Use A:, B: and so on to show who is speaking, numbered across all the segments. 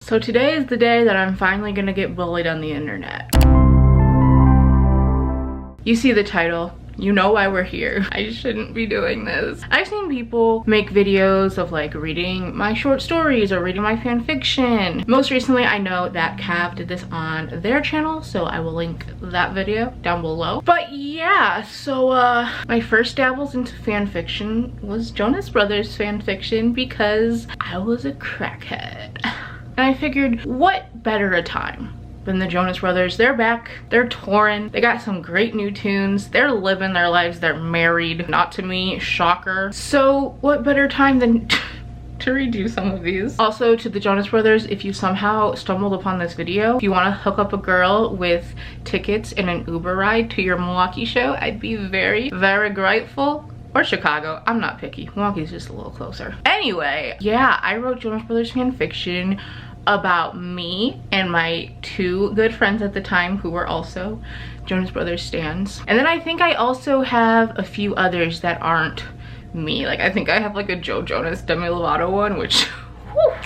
A: So today is the day that I'm finally gonna get bullied on the internet. You see the title. You know why we're here. I shouldn't be doing this. I've seen people make videos of like reading my short stories or reading my fan fiction. Most recently, I know that Cav did this on their channel, so I will link that video down below. But yeah, so my first dabbles into fan fiction was Jonas Brothers fan fiction because I was a crackhead. And I figured, what better a time than the Jonas Brothers? They're back, they're touring, they got some great new tunes, they're living their lives, they're married, not to me, shocker. So what better time than to redo some of these. Also, to the Jonas Brothers, if you somehow stumbled upon this video, if you want to hook up a girl with tickets and an Uber ride to your Milwaukee show, I'd be very, very grateful. Or Chicago, I'm not picky. Milwaukee's just a little closer. Anyway, yeah, I wrote Jonas Brothers fan fiction about me and my two good friends at the time who were also Jonas Brothers stans. And then I think I also have a few others that aren't me. Like I think I have like a Joe Jonas Demi Lovato one, which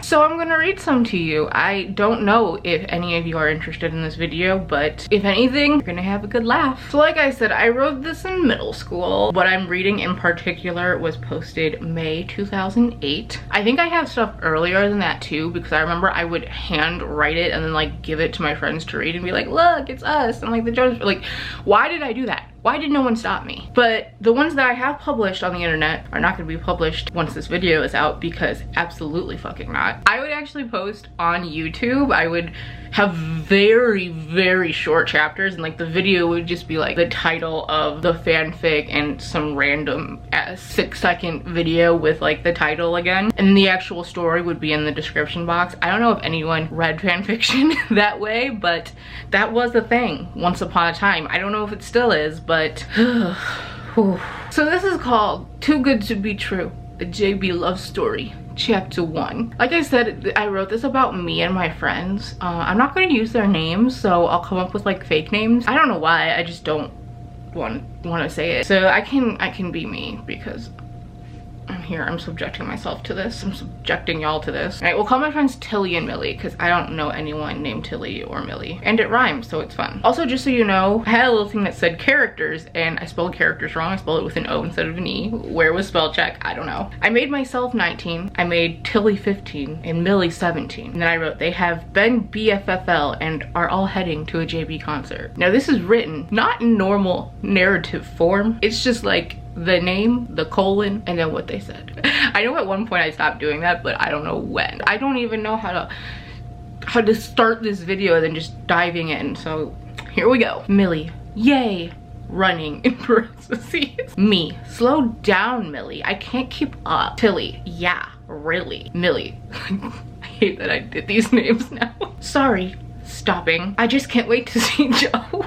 A: so I'm gonna read some to you. I don't know if any of you are interested in this video, but if anything, you're gonna have a good laugh. So like I said, I wrote this in middle school. What I'm reading in particular was posted May 2008. I think I have stuff earlier than that too, because I remember I would hand write it and then like give it to my friends to read and be like, look, it's us. And like the Jonas, like, why did I do that? Why did no one stop me? But the ones that I have published on the internet are not gonna be published once this video is out, because absolutely fucking not. I would actually post on YouTube. I would have very, very short chapters, and like the video would just be like the title of the fanfic and some random 6-second video with like the title again. And the actual story would be in the description box. I don't know if anyone read fanfiction that way, but that was the thing once upon a time. I don't know if it still is, but so this is called Too Good to Be True, a JB love story. Chapter 1. Like I said, I wrote this about me and my friends. I'm not going to use their names, so I'll come up with like fake names. I don't know why, I just don't want to say it. So I can be me because I'm here. I'm subjecting myself to this. I'm subjecting y'all to this. All right, we'll call my friends Tilly and Millie because I don't know anyone named Tilly or Millie. And it rhymes, so it's fun. Also, just so you know, I had a little thing that said characters and I spelled characters wrong. I spelled it with an O instead of an E. Where was spell check? I don't know. I made myself 19. I made Tilly 15 and Millie 17. And then I wrote, they have been BFFL and are all heading to a JB concert. Now this is written not in normal narrative form. It's just like the name, the colon, and then what they said. I know at one point I stopped doing that, but I don't know when. I don't even know how to start this video than just diving in. So here we go. Millie, yay, running in parentheses. Me, slow down, Millie, I can't keep up. Tilly, yeah, really. Millie, I hate that I did these names now. Sorry, stopping. I just can't wait to see Joe.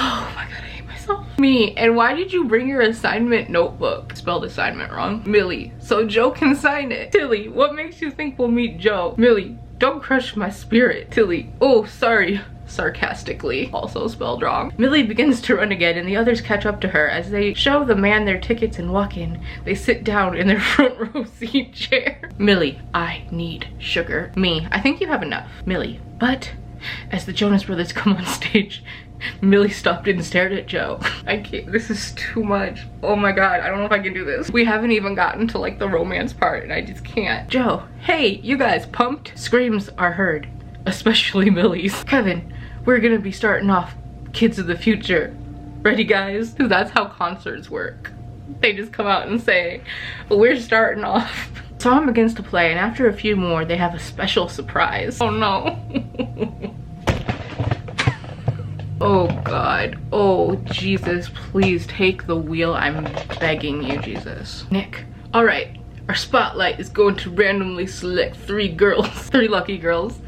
A: Oh my god, I hate myself. Me, and why did you bring your assignment notebook? Spelled assignment wrong. Millie, so Joe can sign it. Tilly, what makes you think we'll meet Joe? Millie, don't crush my spirit. Tilly, oh sorry, sarcastically, also spelled wrong. Millie begins to run again and the others catch up to her. As they show the man their tickets and walk in, they sit down in their front row seat chair. Millie, I need sugar. Me, I think you have enough. Millie, but as the Jonas Brothers come on stage, Millie stopped and stared at Joe. I can't, this is too much. Oh my god, I don't know if I can do this. We haven't even gotten to like the romance part and I just can't. Joe, hey, you guys pumped? Screams are heard, especially Millie's. Kevin, we're gonna be starting off Kids of the Future. Ready guys? Because that's how concerts work. They just come out and say, we're starting off. Song begins to play and after a few more, they have a special surprise. Oh no. Oh god, oh Jesus, please take the wheel, I'm begging you, Jesus. Nick, all right, our spotlight is going to randomly select 3 lucky girls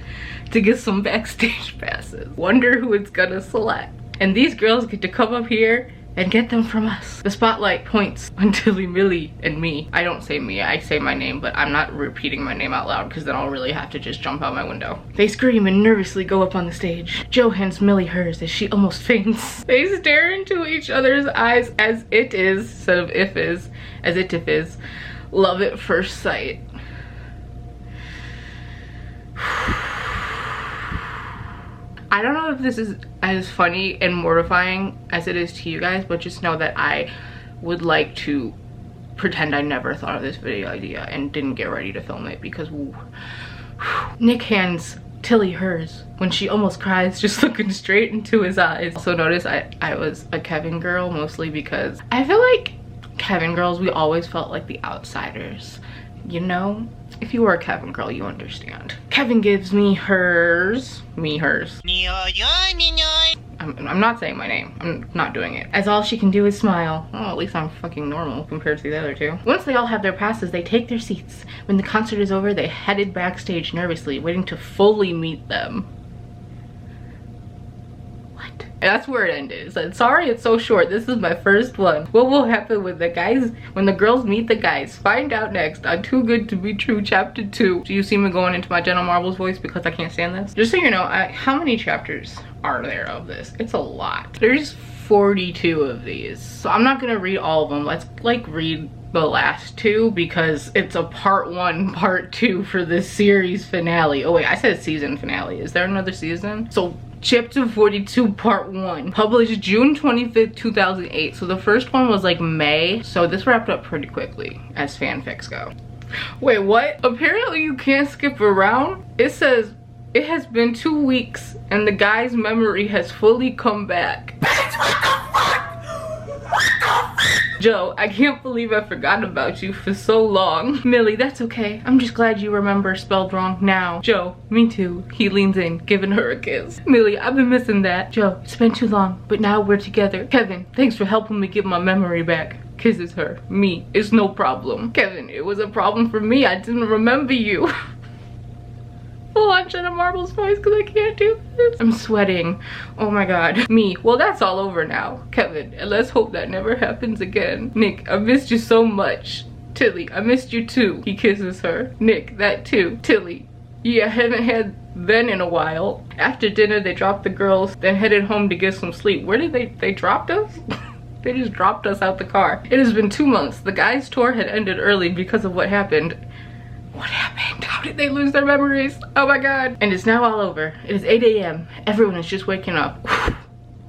A: to get some backstage passes. Wonder who it's gonna select. And these girls get to come up here and get them from us. The spotlight points on Tilly, Millie, and me. I don't say me, I say my name, but I'm not repeating my name out loud because then I'll really have to just jump out my window. They scream and nervously go up on the stage. Joe hands Millie hers as she almost faints. They stare into each other's eyes as it is, instead of if is, as it if is. Love at first sight. I don't know if this is as funny and mortifying as it is to you guys, but just know that I would like to pretend I never thought of this video idea and didn't get ready to film it, because Nick hands Tilly hers when she almost cries, just looking straight into his eyes. Also notice I was a Kevin girl, mostly because I feel like Kevin girls, we always felt like the outsiders, you know? If you were a Kevin girl, you understand. Kevin gives me hers. I'm not saying my name. I'm not doing it. As all she can do is smile. Oh, at least I'm fucking normal compared to the other two. Once they all have their passes, they take their seats. When the concert is over, they headed backstage nervously, waiting to fully meet them. What? That's where it ended. It said, sorry it's so short. This is my first one. What will happen with the guys when the girls meet the guys? Find out next on Too Good to Be True Chapter 2. Do you see me going into my Jenna Marbles voice because I can't stand this? Just so you know, how many chapters are there of this? It's a lot. There's 42 of these. So I'm not gonna read all of them. Let's like read the last two because it's a part 1, part 2 for this series finale. Oh wait, I said season finale. Is there another season? So Chapter 42 part 1, published June 25th 2008. So the first one was like May, so this wrapped up pretty quickly as fanfics go. Wait, what? Apparently you can't skip around. It says it has been 2 weeks and the guy's memory has fully come back. Joe, I can't believe I forgot about you for so long. Millie, that's okay. I'm just glad you remember spelled wrong now. Joe, me too. He leans in, giving her a kiss. Millie, I've been missing that. Joe, it's been too long, but now we're together. Kevin, thanks for helping me get my memory back. Kisses her. Me, it's no problem. Kevin, it was a problem for me. I didn't remember you. Full on Jenna Marbles voice because I can't do this. I'm sweating. Oh my god. Me, well that's all over now. Kevin, and let's hope that never happens again. Nick, I missed you so much. Tilly, I missed you too. He kisses her. Nick, that too. Tilly, yeah, I haven't had Ben in a while. After dinner they dropped the girls, then headed home to get some sleep. Where did they dropped us? They just dropped us out the car. It has been 2 months. The guys' tour had ended early because of what happened. What happened? How did they lose their memories? Oh my god. And it's now all over. It is 8 a.m. Everyone is just waking up.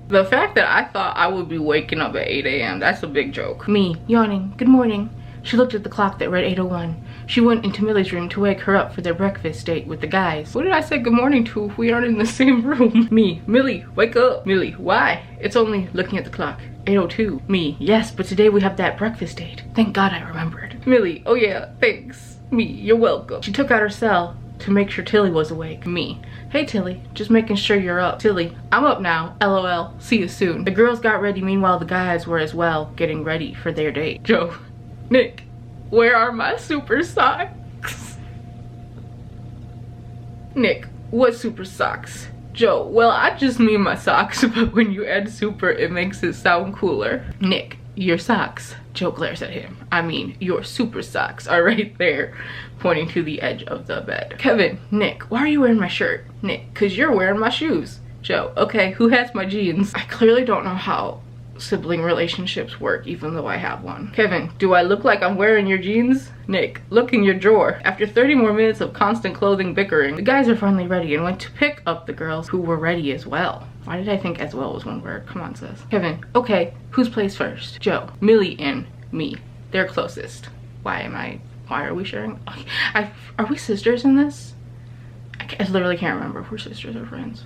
A: The fact that I thought I would be waking up at 8 a.m. that's a big joke. Me, yawning. Good morning. She looked at the clock that read 8:01. She went into Millie's room to wake her up for their breakfast date with the guys. What did I say good morning to if we aren't in the same room? Me, Millie, wake up. Millie, why? It's only looking at the clock. 8:02. Me, yes, but today we have that breakfast date. Thank God I remembered. Millie, oh yeah, thanks. Me, you're welcome. She took out her cell to make sure Tilly was awake. Me, hey Tilly, just making sure you're up. Tilly, I'm up now. LOL, see you soon. The girls got ready, meanwhile the guys were as well getting ready for their date. Joe, Nick, where are my super socks? Nick, what super socks? Joe, well I just mean my socks, but when you add super it makes it sound cooler. Nick, your socks. Joe glares at him. I mean, your super socks are right there, pointing to the edge of the bed. Kevin, Nick, why are you wearing my shirt? Nick, cause you're wearing my shoes. Joe, okay, who has my jeans? I clearly don't know how sibling relationships work, even though I have one. Kevin, do I look like I'm wearing your jeans? Nick, look in your drawer. After 30 more minutes of constant clothing bickering, the guys are finally ready and went to pick up the girls who were ready as well. Why did I think as well was one word? Come on, sis. Kevin, okay, who's plays first? Joe, Millie and me. They're closest. Why are we sharing? Are we sisters in this? I literally can't remember if we're sisters or friends.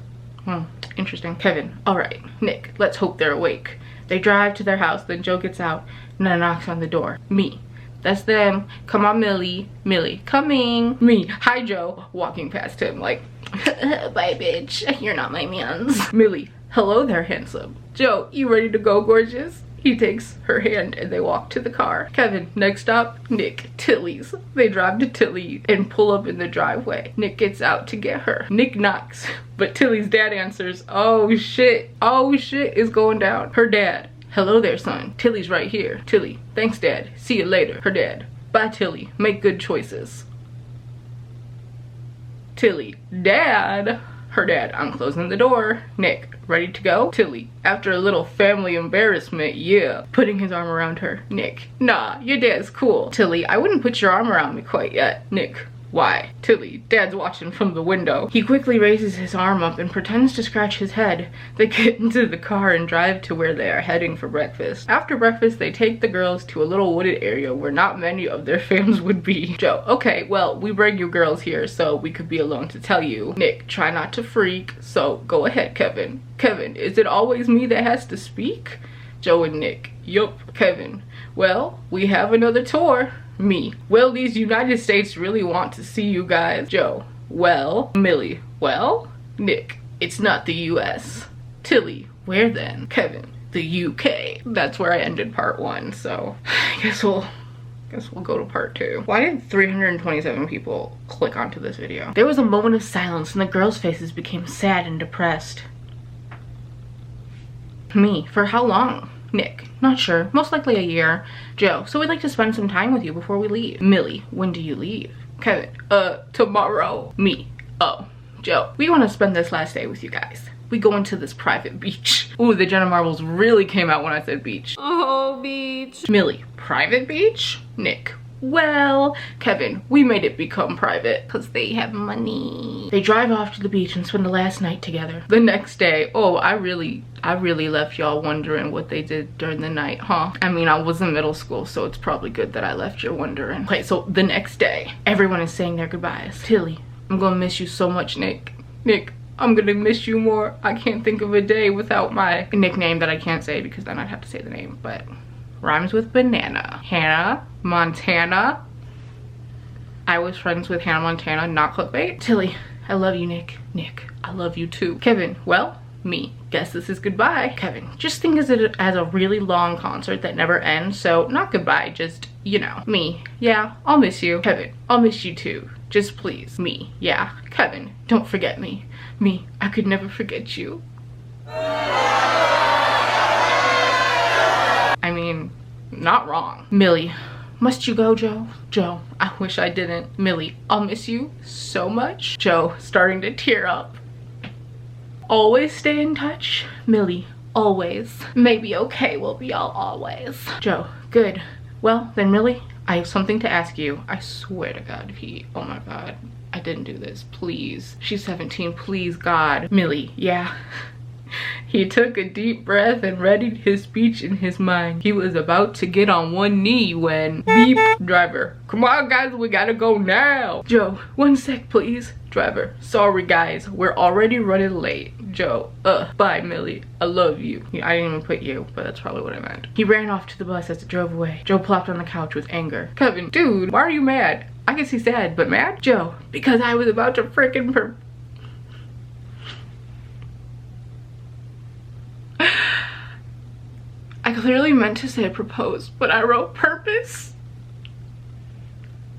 A: Interesting. Kevin, all right. Nick, let's hope they're awake. They drive to their house, then Joe gets out and then knocks on the door. Me, that's them. Come on, Millie. Millie, coming. Me, hi Joe, walking past him like, bye bitch, you're not my mans. Millie, hello there, handsome. Joe, you ready to go, gorgeous? He takes her hand and they walk to the car. Kevin, next stop, Nick, Tilly's. They drive to Tilly and pull up in the driveway. Nick gets out to get her. Nick knocks, but Tilly's dad answers. Oh shit is going down. Her dad, hello there, son. Tilly's right here. Tilly, thanks dad. See you later. Her dad, bye Tilly, make good choices. Tilly, dad. Her dad, I'm closing the door. Nick, ready to go? Tilly, after a little family embarrassment, yeah. Putting his arm around her. Nick, nah, your dad's cool. Tilly, I wouldn't put your arm around me quite yet. Nick, why? Tilly, Dad's watching from the window. He quickly raises his arm up and pretends to scratch his head. They get into the car and drive to where they are heading for breakfast. After breakfast, they take the girls to a little wooded area where not many of their fams would be. Joe, okay, well, we bring you girls here so we could be alone to tell you. Nick, try not to freak, so go ahead, Kevin. Kevin, is it always me that has to speak? Joe and Nick, yup. Kevin, well, we have another tour. Me, well, these United States really want to see you guys. Joe, well. Millie, well. Nick, it's not the US. Tilly, where then? Kevin, the UK. That's where I ended part 1, so I guess we'll go to part 2. Why did 327 people click onto this video? There was a moment of silence and the girls' faces became sad and depressed. Me, for how long? Nick, not sure, most likely a year. Joe, so we'd like to spend some time with you before we leave. Millie, when do you leave? Kevin, tomorrow. Me, oh. Joe, we want to spend this last day with you guys. We go into this private beach. Ooh, the Jenna Marbles really came out when I said beach. Oh, beach. Millie, private beach? Nick, well, Kevin, we made it become private because they have money. They drive off to the beach and spend the last night together. The next day, oh, I really left y'all wondering what they did during the night, huh? I mean, I was in middle school, so it's probably good that I left you wondering. Okay, so the next day, everyone is saying their goodbyes. Tilly, I'm gonna miss you so much, Nick. Nick, I'm gonna miss you more. I can't think of a day without my nickname that I can't say because then I'd have to say the name, but rhymes with banana. Hannah Montana. I was friends with Hannah Montana, not clickbait. Tilly, I love you, Nick. Nick, I love you too. Kevin, well, me, guess this is goodbye. Kevin, just think of it as a really long concert that never ends, so not goodbye, just, you know. Me, yeah, I'll miss you. Kevin, I'll miss you too. Just please. Me, yeah. Kevin, don't forget me. Me, I could never forget you. I mean, not wrong. Millie, must you go, Joe? Joe, I wish I didn't. Millie, I'll miss you so much. Joe, starting to tear up. Always stay in touch. Millie, always. Maybe okay, we'll be all always. Joe, good. Well, then Millie, I have something to ask you. I swear to God, oh my God, I didn't do this, please. She's 17, please, God. Millie, yeah. He took a deep breath and readied his speech in his mind. He was about to get on one knee when beep. Driver, come on guys, we gotta go now. Joe, 1 sec please. Driver, sorry guys, we're already running late. Joe, bye Millie, I love you. I didn't even put you, but that's probably what I meant. He ran off to the bus as it drove away. Joe plopped on the couch with anger. Kevin, dude, why are you mad? I can see sad, but mad? Joe, because I was about to frickin' I clearly meant to say propose, but I wrote purpose.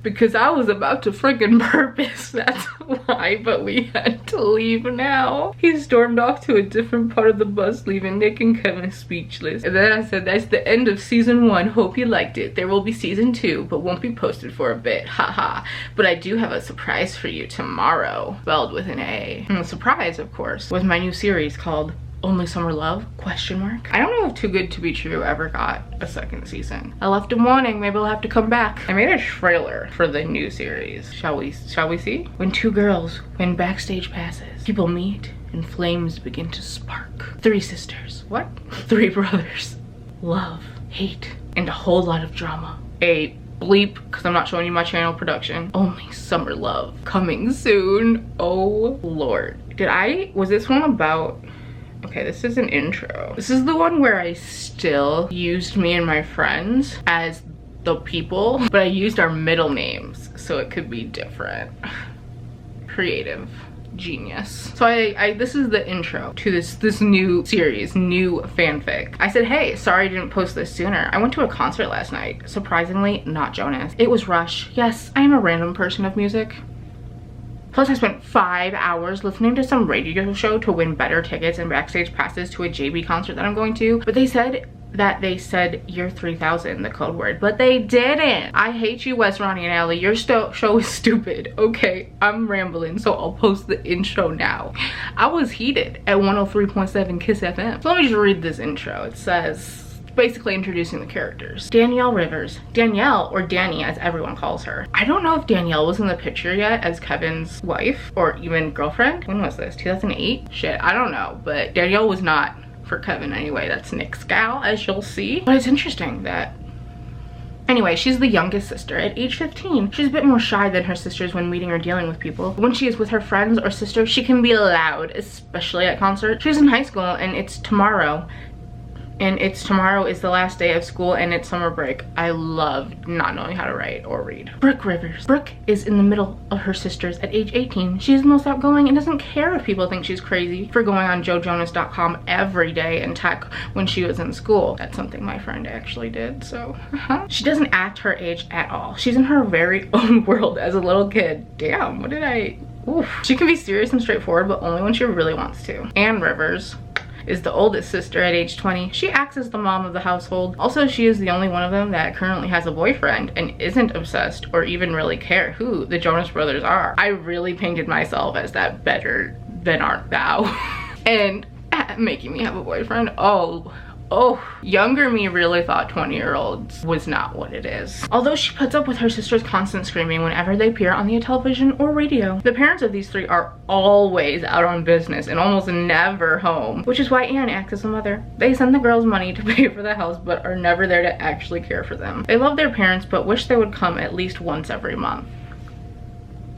A: Because I was about to friggin' purpose, that's why, but we had to leave now. He stormed off to a different part of the bus, leaving Nick and Kevin speechless. And then I said, that's the end of season 1, hope you liked it. There will be season 2, but won't be posted for a bit, haha. But I do have a surprise for you tomorrow, spelled with an A. And the surprise, of course, was my new series called Only Summer Love, question mark. I don't know if Too Good to Be True ever got a 2nd season. I left him wanting, maybe I'll have to come back. I made a trailer for the new series. Shall we see? When 2 girls win backstage passes, people meet and flames begin to spark. 3 sisters, what? 3 brothers. Love, hate, and a whole lot of drama. A bleep, because I'm not showing you my channel production. Only Summer Love, coming soon. Oh Lord. Was this one about, okay, this is an intro. This is the one where I still used me and my friends as the people, but I used our middle names so it could be different. Creative genius. So this is the intro to this new series, new fanfic. I said, hey, sorry I didn't post this sooner. I went to a concert last night. Surprisingly, not Jonas. It was Rush. Yes, I am a random person of music. Plus I spent 5 hours listening to some radio show to win better tickets and backstage passes to a JB concert that I'm going to. But they said that they said year 3000, the code word, but they didn't. I hate you, Wes, Ronnie, and Allie. Your show is stupid. Okay, I'm rambling, so I'll post the intro now. I was heated at 103.7 Kiss FM. So let me just read this intro. It says, basically introducing the characters. Danielle Rivers. Danielle, or Danny as everyone calls her. I don't know if Danielle was in the picture yet as Kevin's wife or even girlfriend. When was this? 2008? Shit, I don't know, but Danielle was not for Kevin anyway. That's Nick's gal, as you'll see. But it's interesting that, anyway, she's the youngest sister. At age 15, she's a bit more shy than her sisters when meeting or dealing with people. When she is with her friends or sisters, she can be loud, especially at concerts. She's in high school and it's tomorrow. And tomorrow is the last day of school and it's summer break. I love not knowing how to write or read. Brooke Rivers. Brooke is in the middle of her sisters at age 18. She's the most outgoing and doesn't care if people think she's crazy for going on jojonas.com every day and tech when she was in school. That's something my friend actually did, so. She doesn't act her age at all. She's in her very own world as a little kid. Damn, what did I, oof. She can be serious and straightforward, but only when she really wants to. Anne Rivers is the oldest sister at age 20. She acts as the mom of the household. Also, she is the only one of them that currently has a boyfriend and isn't obsessed or even really care who the Jonas Brothers are. I really painted myself as that better than art thou. And making me have a boyfriend, oh, younger me really thought 20-year-olds was not what it is. Although she puts up with her sister's constant screaming whenever they appear on the television or radio. The parents of these three are always out on business and almost never home, which is why Anne acts as a mother. They send the girls money to pay for the house but are never there to actually care for them. They love their parents but wish they would come at least once every month.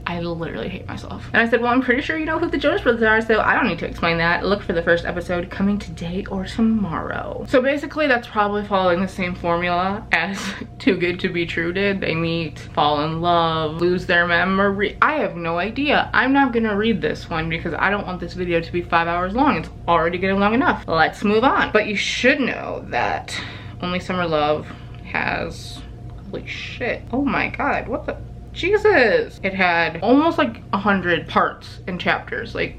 A: I literally hate myself. And I said, well, I'm pretty sure you know who the Jonas Brothers are, so I don't need to explain that. Look for the first episode coming today or tomorrow. So basically that's probably following the same formula as Too Good to Be True did. They meet, fall in love, lose their memory. I have no idea. I'm not gonna read this one because I don't want this video to be 5 hours long. It's already getting long enough. Let's move on. But you should know that Only Summer Love has, holy shit. Oh my God, what the? Jesus! It had almost like 100 parts and chapters. Like,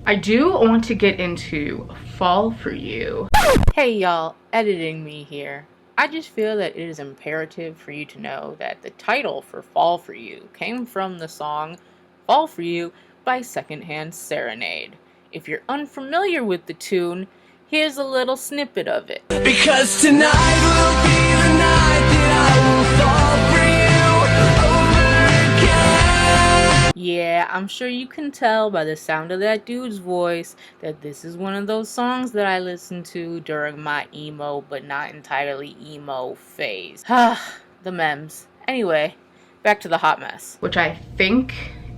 A: I do want to get into Fall For You.
B: Hey y'all, editing me here. I just feel that it is imperative for you to know that the title for Fall For You came from the song Fall For You by Secondhand Serenade. If you're unfamiliar with the tune, here's a little snippet of it. Because tonight will be the night that I will fall for you. Yeah, I'm sure you can tell by the sound of that dude's voice that this is one of those songs that I listened to during my emo but not entirely emo phase. The memes. Anyway, back to the hot mess.
A: Which I think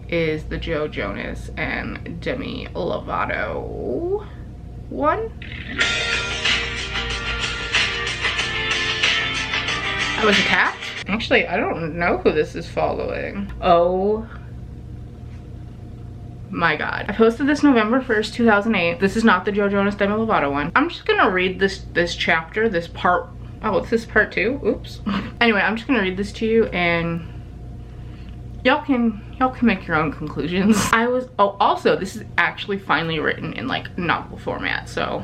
A: is the Joe Jonas and Demi Lovato one. I was attacked? Actually, I don't know who this is following. Oh my God. I posted this November 1st, 2008. This is not the Joe Jonas Demi Lovato one. I'm just gonna read this chapter, this part. Oh, it's this part 2? Oops. Anyway, I'm just gonna read this to you and y'all can make your own conclusions. Also, this is actually finally written in like novel format, so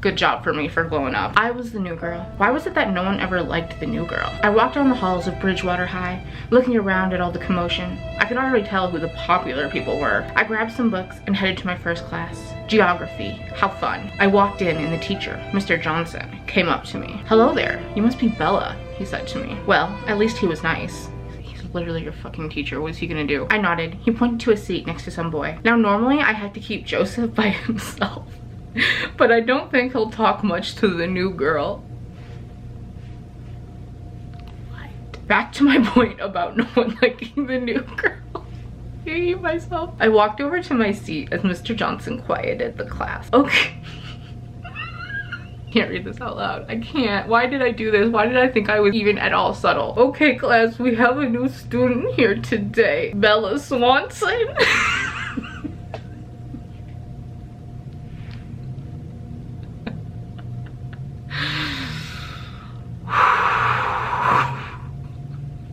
A: good job for me for glowing up. I was the new girl. Why was it that no one ever liked the new girl? I walked down the halls of Bridgewater High, looking around at all the commotion. I could already tell who the popular people were. I grabbed some books and headed to my first class. Geography. How fun. I walked in and the teacher, Mr. Johnson, came up to me. Hello there. You must be Bella, he said to me. Well, at least he was nice. Literally your fucking teacher. What's he gonna do? I nodded. He pointed to a seat next to some boy. Now normally I had to keep Joseph by himself, but I don't think he'll talk much to the new girl. What? Back to my point about no one liking the new girl. I hate myself. I walked over to my seat as Mr. Johnson quieted the class. Okay. Can't read this out loud. I can't. Why did I do this? Why did I think I was even at all subtle? Okay, class, we have a new student here today. Bella Swanson.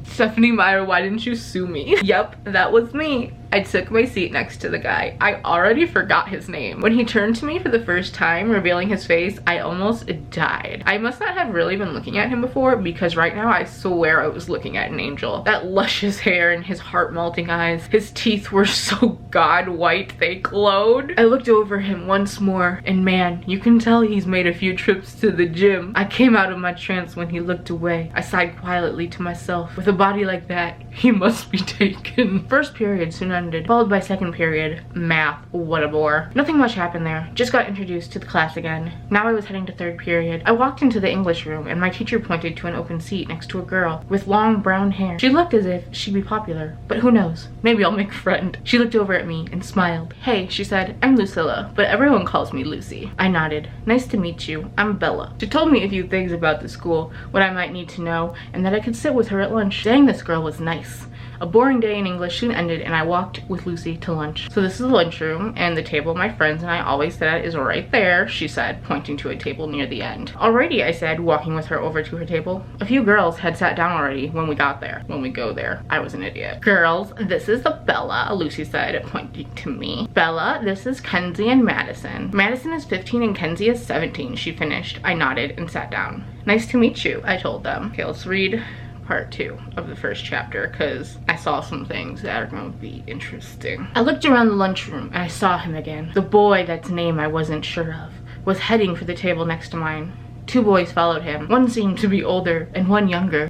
A: Stephanie Meyer, why didn't you sue me? Yep, that was me. I took my seat next to the guy. I already forgot his name. When he turned to me for the first time, revealing his face, I almost died. I must not have really been looking at him before, because right now I swear I was looking at an angel. That luscious hair and his heart-melting eyes. His teeth were so god white they glowed. I looked over him once more, and man, you can tell he's made a few trips to the gym. I came out of my trance when he looked away. I sighed quietly to myself. With a body like that, he must be taken. First period soon ended, followed by second period. Math, what a bore. Nothing much happened there. Just got introduced to the class again. Now I was heading to third period. I walked into the English room, and my teacher pointed to an open seat next to a girl with long brown hair. She looked as if she'd be popular, but who knows? Maybe I'll make a friend. She looked over at me and smiled. Hey, she said, I'm Lucilla, but everyone calls me Lucy. I nodded. Nice to meet you. I'm Bella. She told me a few things about the school, what I might need to know, and that I could sit with her at lunch. Dang, this girl was nice. A boring day in English soon ended, and I walked with Lucy to lunch. So this is the lunchroom, and the table my friends and I always sit at is right there, she said, pointing to a table near the end. Alrighty, I said, walking with her over to her table. A few girls had sat down already when we got there. When we go there, I was an idiot. Girls, this is the Bella, Lucy said, pointing to me. Bella, this is Kenzie and Madison. Madison is 15 and Kenzie is 17, she finished. I nodded and sat down. Nice to meet you, I told them. Okay, let's read part 2 of the first chapter, because I saw some things that are going to be interesting. I looked around the lunchroom and I saw him again. The boy that's name I wasn't sure of was heading for the table next to mine. 2 boys followed him. One seemed to be older and one younger.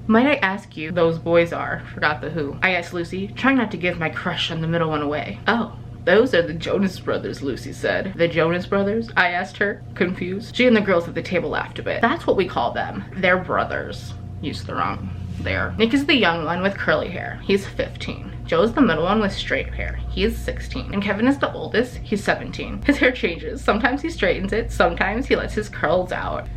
A: Might I ask you those boys are? Forgot the who. I asked Lucy, trying not to give my crush on the middle one away. Oh. Those are the Jonas brothers, Lucy said. The Jonas brothers? I asked her, confused. She and the girls at the table laughed a bit. That's what we call them. They're brothers. Used the wrong there. Nick is the young one with curly hair. He's 15. Joe's the middle one with straight hair. He is 16. And Kevin is the oldest. He's 17. His hair changes. Sometimes he straightens it. Sometimes he lets his curls out.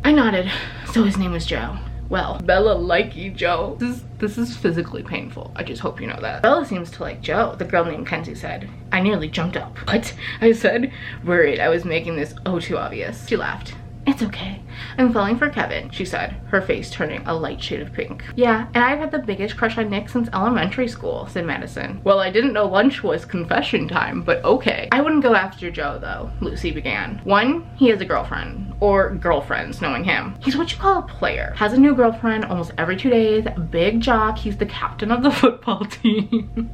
A: I nodded. So his name was Joe. Well, Bella likey Joe. This is physically painful. I just hope you know that. Bella seems to like Joe, the girl named Kenzie said. I nearly jumped up. What? I said, worried I was making this too obvious. She laughed. It's okay. I'm falling for Kevin, she said, her face turning a light shade of pink. Yeah, and I've had the biggest crush on Nick since elementary school, said Madison. Well, I didn't know lunch was confession time, but okay. I wouldn't go after Joe, though, Lucy began. 1, he has a girlfriend, or girlfriends, knowing him. He's what you call a player. Has a new girlfriend almost every 2 days, big jock, he's the captain of the football team.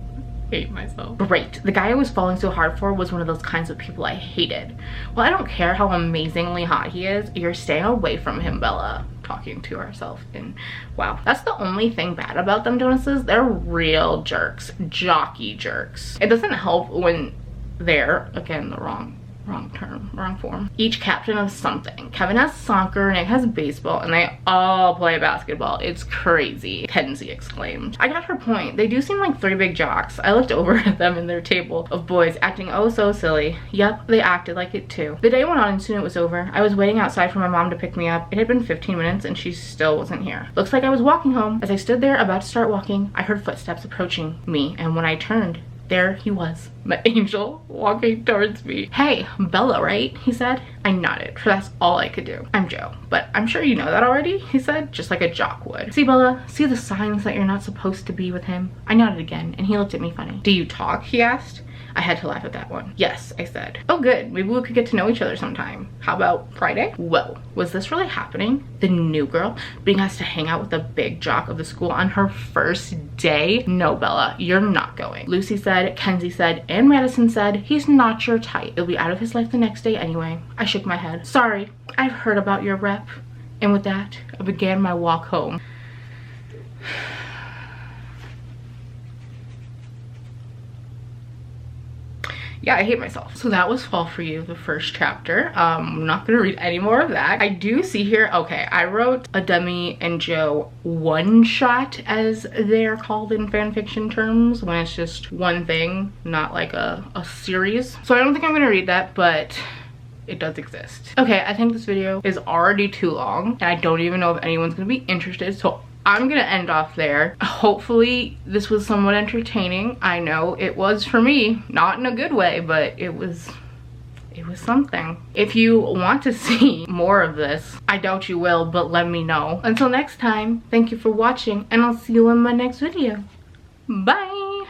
A: Hate myself. Great. The guy I was falling so hard for was one of those kinds of people I hated. Well, I don't care how amazingly hot he is. You're staying away from him, Bella. Talking to herself. And wow. That's the only thing bad about them, Jonases. They're real jerks. Jockey jerks. It doesn't help when they're, again, the wrong term, wrong form. Each captain of something. Kevin has soccer, Nick has baseball, and they all play basketball. It's crazy, Kenzie exclaimed. I got her point. They do seem like 3 big jocks. I looked over at them in their table of boys acting oh so silly. Yep, they acted like it too. The day went on and soon it was over. I was waiting outside for my mom to pick me up. It had been 15 minutes and she still wasn't here. Looks like I was walking home. As I stood there about to start walking, I heard footsteps approaching me, and when I turned, there he was, my angel, walking towards me. Hey, Bella, right? He said. I nodded, for that's all I could do. I'm Joe, but I'm sure you know that already, he said, just like a jock would. See, Bella, see the signs that you're not supposed to be with him? I nodded again, and he looked at me funny. Do you talk? He asked. I had to laugh at that one. Yes, I said. Oh good, maybe we could get to know each other sometime. How about Friday? Whoa, was this really happening? The new girl being asked to hang out with the big jock of the school on her first day? No, Bella, you're not going. Lucy said, Kenzie said, and Madison said, he's not your type. You'll be out of his life the next day anyway. I shook my head. Sorry, I've heard about your rep. And with that, I began my walk home. Yeah, I hate myself. So that was Fall For You, the first chapter. I'm not gonna read any more of that. I do see here, okay, I wrote a Demi and Joe one shot, as they're called in fanfiction terms, when it's just one thing, not like a series. So I don't think I'm gonna read that, but it does exist. Okay, I think this video is already too long, and I don't even know if anyone's gonna be interested, so I'm gonna end off there. Hopefully this was somewhat entertaining. I know it was for me, not in a good way, but it was something. If you want to see more of this, I doubt you will, but let me know. Until next time, thank you for watching, and I'll see you in my next video. Bye!